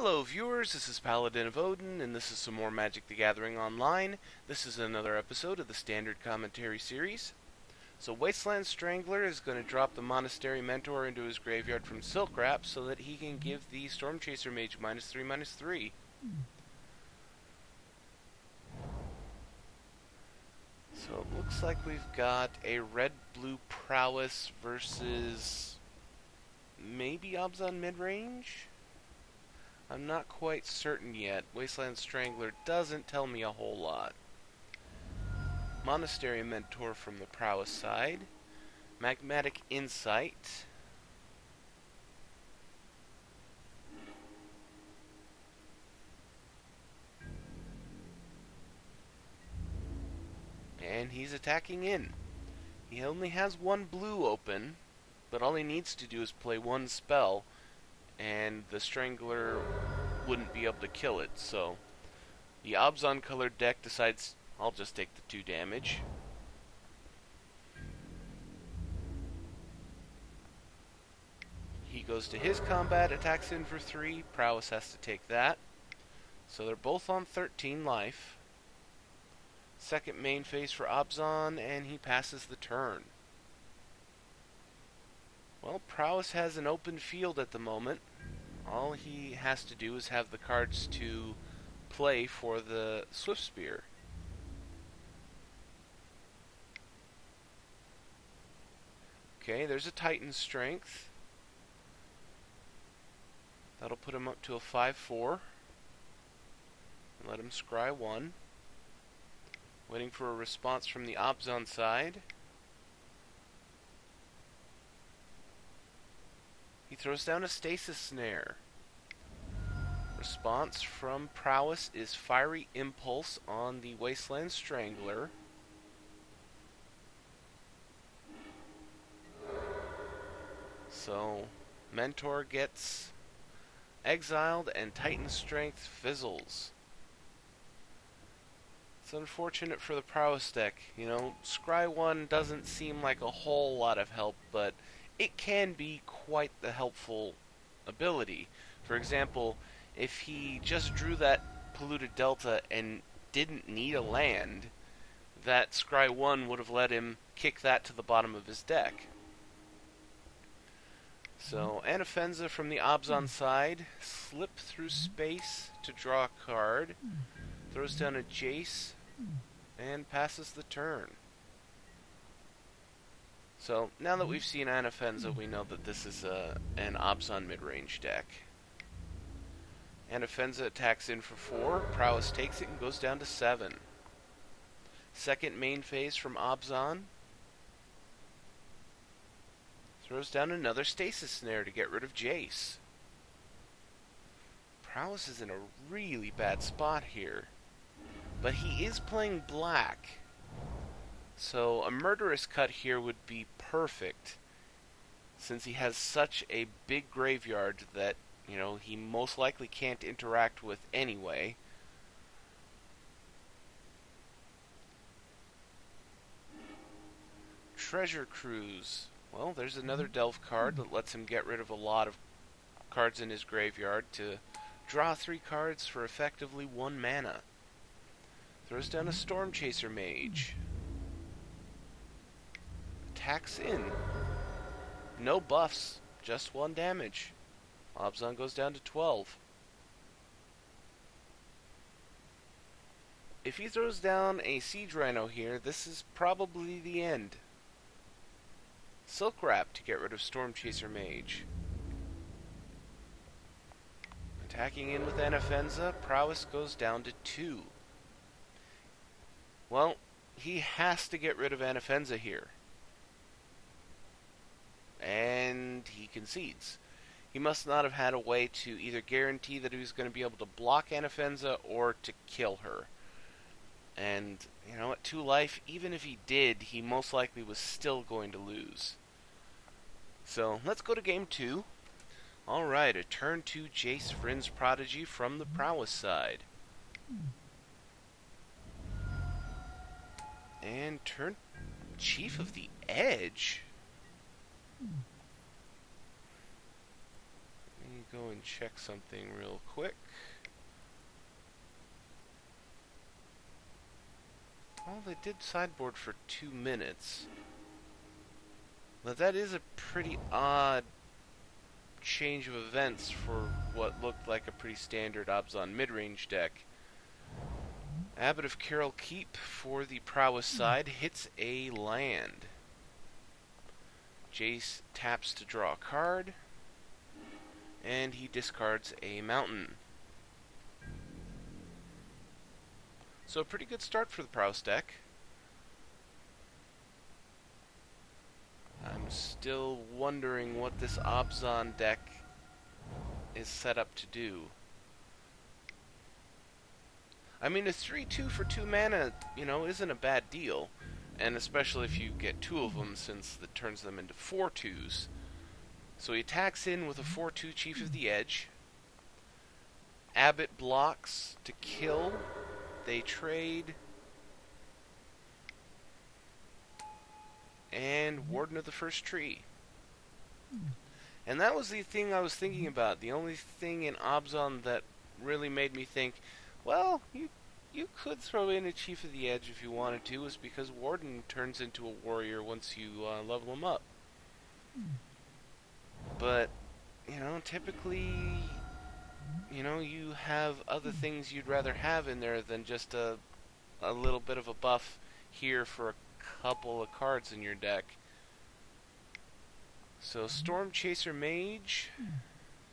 Hello viewers, this is Paladin of Odin, and this is some more Magic the Gathering Online. This is another episode of the Standard Commentary series. So Wasteland Strangler is going to drop the Monastery Mentor into his graveyard from Silk Wrap so that he can give the Storm Chaser Mage -3/-3. So it looks like we've got a red-blue Prowess versus maybe Abzan Midrange? I'm not quite certain yet. Wasteland Strangler doesn't tell me a whole lot. Monastery Mentor from the Prowess side. Magmatic Insight. And he's attacking in. He only has one blue open, but all he needs to do is play one spell, and the Strangler wouldn't be able to kill it, so the Abzan colored deck decides, I'll just take the 2 damage. He goes to his combat, attacks in for 3, Prowess has to take that. So they're both on 13 life. Second main phase for Abzan, and he passes the turn. Well, Prowess has an open field at the moment. All he has to do is have the cards to play for the Swift Spear. Okay, there's a Titan Strength. That'll put him up to a 5/4. And let him scry 1. Waiting for a response from the Abzan side. He throws down a Stasis Snare. Response from Prowess is Fiery Impulse on the Wasteland Strangler. So, Mentor gets exiled and Titan Strength fizzles. It's unfortunate for the Prowess deck. You know, Scry 1 doesn't seem like a whole lot of help, but it can be quite the helpful ability. For example, if he just drew that Polluted Delta and didn't need a land, that Scry 1 would have let him kick that to the bottom of his deck. So, Anafenza from the Abzan side, slip through space to draw a card, throws down a Jace, and passes the turn. So, now that we've seen Anafenza, we know that this is an Abzan Midrange deck. Anafenza attacks in for 4, Prowess takes it and goes down to 7. Second main phase from Abzan. Throws down another Stasis Snare to get rid of Jace. Prowess is in a really bad spot here. But he is playing black. So a Murderous Cut here would be perfect, since he has such a big graveyard that, you know, he most likely can't interact with anyway. Treasure Cruise. Well, there's another Delve card that lets him get rid of a lot of cards in his graveyard to draw 3 cards for effectively 1 mana. Throws down a Storm Chaser Mage. Attacks in. No buffs, just 1 damage. Abzan goes down to 12. If he throws down a Siege Rhino here, this is probably the end. Silk Wrap to get rid of Storm Chaser Mage. Attacking in with Anafenza, Prowess goes down to 2. Well, he has to get rid of Anafenza here. And he concedes. He must not have had a way to either guarantee that he was going to be able to block Anafenza or to kill her. And, you know, at 2 life, even if he did, he most likely was still going to lose. So, let's go to game 2. Alright, a turn 2 Jace Vryn's Prodigy from the Prowess side. And turn Chief of the Edge. Let me go and check something real quick. Well, they did sideboard for 2 minutes. But that is a pretty odd change of events for what looked like a pretty standard Abzan Midrange deck. Abbot of Carroll Keep for the Prowess side hits a land. Jace taps to draw a card, and he discards a mountain. So a pretty good start for the Prowess deck. I'm still wondering what this Abzan deck is set up to do. I mean, a 3-2 for 2 mana, isn't a bad deal. And especially if you get 2 of them, since that turns them into 4-2s. So he attacks in with a 4-2 Chief of the Edge. Abbot blocks to kill. They trade. And Warden of the First Tree. And that was the thing I was thinking about. The only thing in Abzan that really made me think, well, you could throw in a Chief of the Edge if you wanted to, is because Warden turns into a warrior once you level him up. But, typically, you have other things you'd rather have in there than just a little bit of a buff here for a couple of cards in your deck. So Storm Chaser Mage,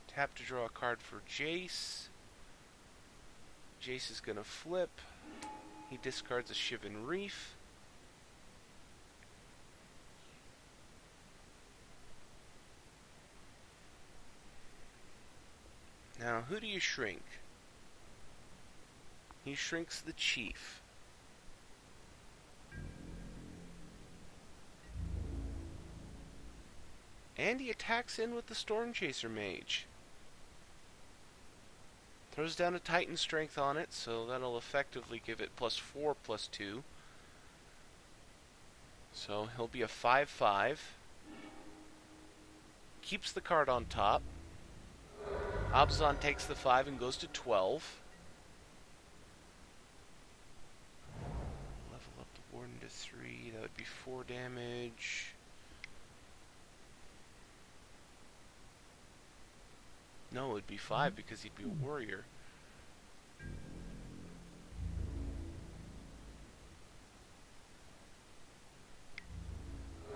tap to draw a card for Jace. Jace is going to flip. He discards a Shivan Reef. Now, who do you shrink? He shrinks the Chief. And he attacks in with the Storm Chaser Mage. Throws down a Titan Strength on it, so that'll effectively give it +4/+2. So he'll be a 5/5. Keeps the card on top. Abzan takes the 5 and goes to 12. Level up the Warden to 3. That would be 4 damage. No, it would be 5 because he'd be a warrior.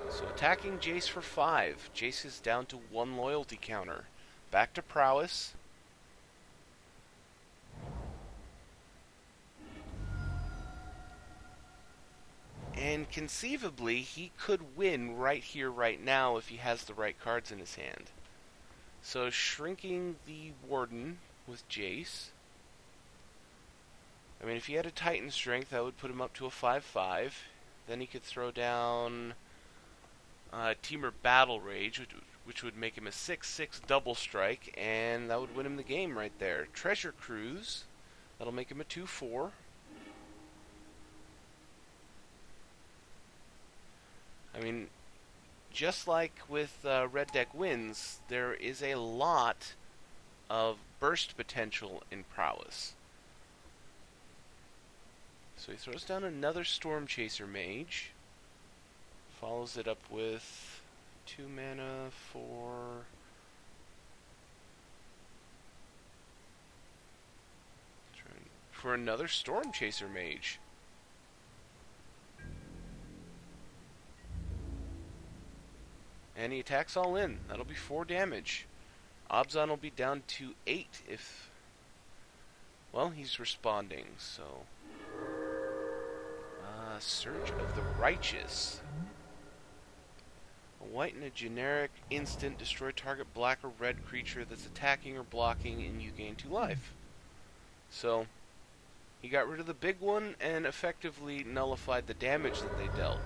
So attacking Jace for 5. Jace is down to 1 loyalty counter. Back to Prowess. And conceivably, he could win right here, right now, if he has the right cards in his hand. So shrinking the Warden with Jace. I mean, if he had a Titan Strength, that would put him up to a 5/5. Then he could throw down Temur Battle Rage, which would make him a 6/6 double strike, and that would win him the game right there. Treasure Cruise, that'll make him a 2/4. I mean, just like with Red Deck wins, there is a lot of burst potential in Prowess. So he throws down another Storm Chaser Mage. Follows it up with 2 mana for another Storm Chaser Mage. And he attacks all in. That'll be 4 damage. Abzan will be down to 8 if... Well, he's responding, so... Surge of the Righteous. A white and a generic instant. Destroy target black or red creature that's attacking or blocking, and you gain 2 life. So, he got rid of the big one and effectively nullified the damage that they dealt.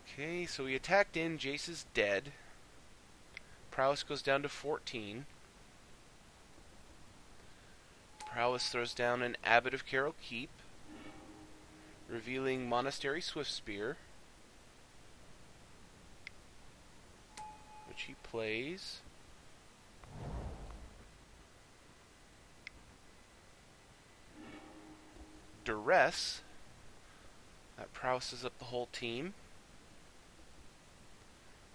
Okay, so he attacked in. Jace is dead. Prowess goes down to 14. Prowess throws down an Abbot of Carroll Keep, revealing Monastery Swiftspear, which he plays. Duress. That Prowesses up the whole team.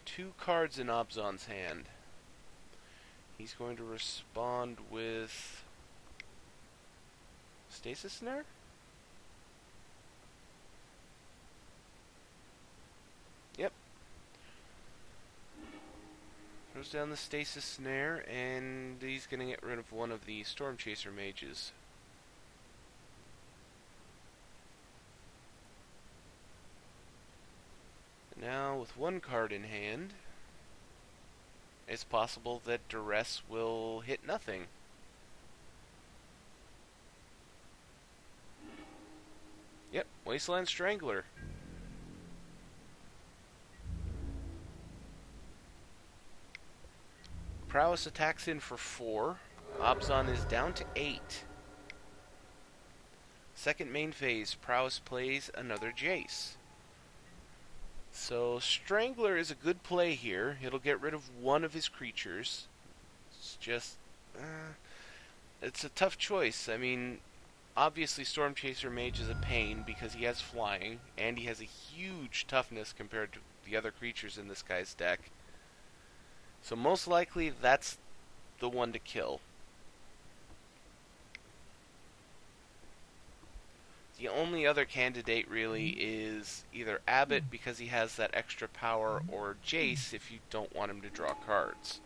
2 cards in Abzan's hand. He's going to respond with Stasis Snare? Yep. Throws down the Stasis Snare, and he's going to get rid of one of the Storm Chaser mages. Now, with 1 card in hand, it's possible that Duress will hit nothing. Yep, Wasteland Strangler. Prowess attacks in for 4. Abzan is down to 8. Second main phase, Prowess plays another Jace. So Strangler is a good play here. It'll get rid of one of his creatures. It's just... it's a tough choice. I mean, obviously Storm Chaser Mage is a pain because he has flying, and he has a huge toughness compared to the other creatures in this guy's deck. So most likely that's the one to kill. The only other candidate really is either Abbott because he has that extra power, or Jace if you don't want him to draw cards.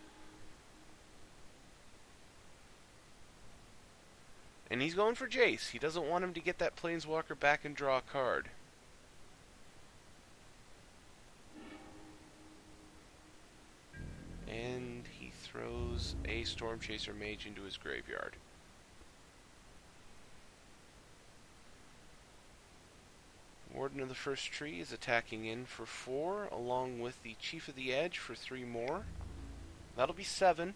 And he's going for Jace. He doesn't want him to get that Planeswalker back and draw a card. And he throws a Storm Chaser Mage into his graveyard. Warden of the First Tree is attacking in for 4, along with the Chief of the Edge for 3 more. That'll be 7.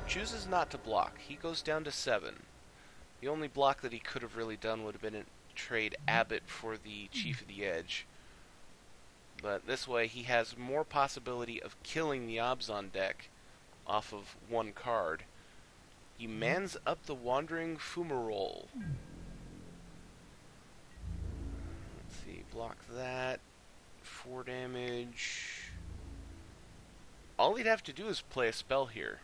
Chooses not to block. He goes down to 7. The only block that he could have really done would have been to trade Abbott for the Chief of the Edge. But this way he has more possibility of killing the Abzan deck off of 1 card. He mans up the Wandering Fumarole. Block that. 4 damage. All he'd have to do is play a spell here.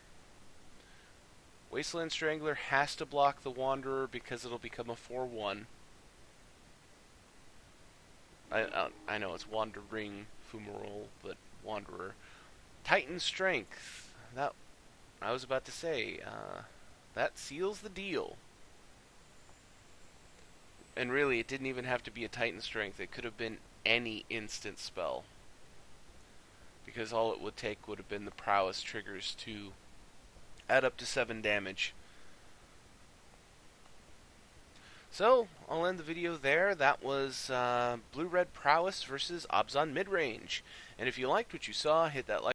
Wasteland Strangler has to block the Wanderer because it'll become a 4/1. I know it's Wandering Fumarole, but Wanderer. Titan Strength. That I was about to say. That seals the deal. And really, it didn't even have to be a Titan Strength. It could have been any instant spell. Because all it would take would have been the Prowess triggers to add up to 7 damage. So, I'll end the video there. That was Blue-Red Prowess versus Abzan Midrange. And if you liked what you saw, hit that like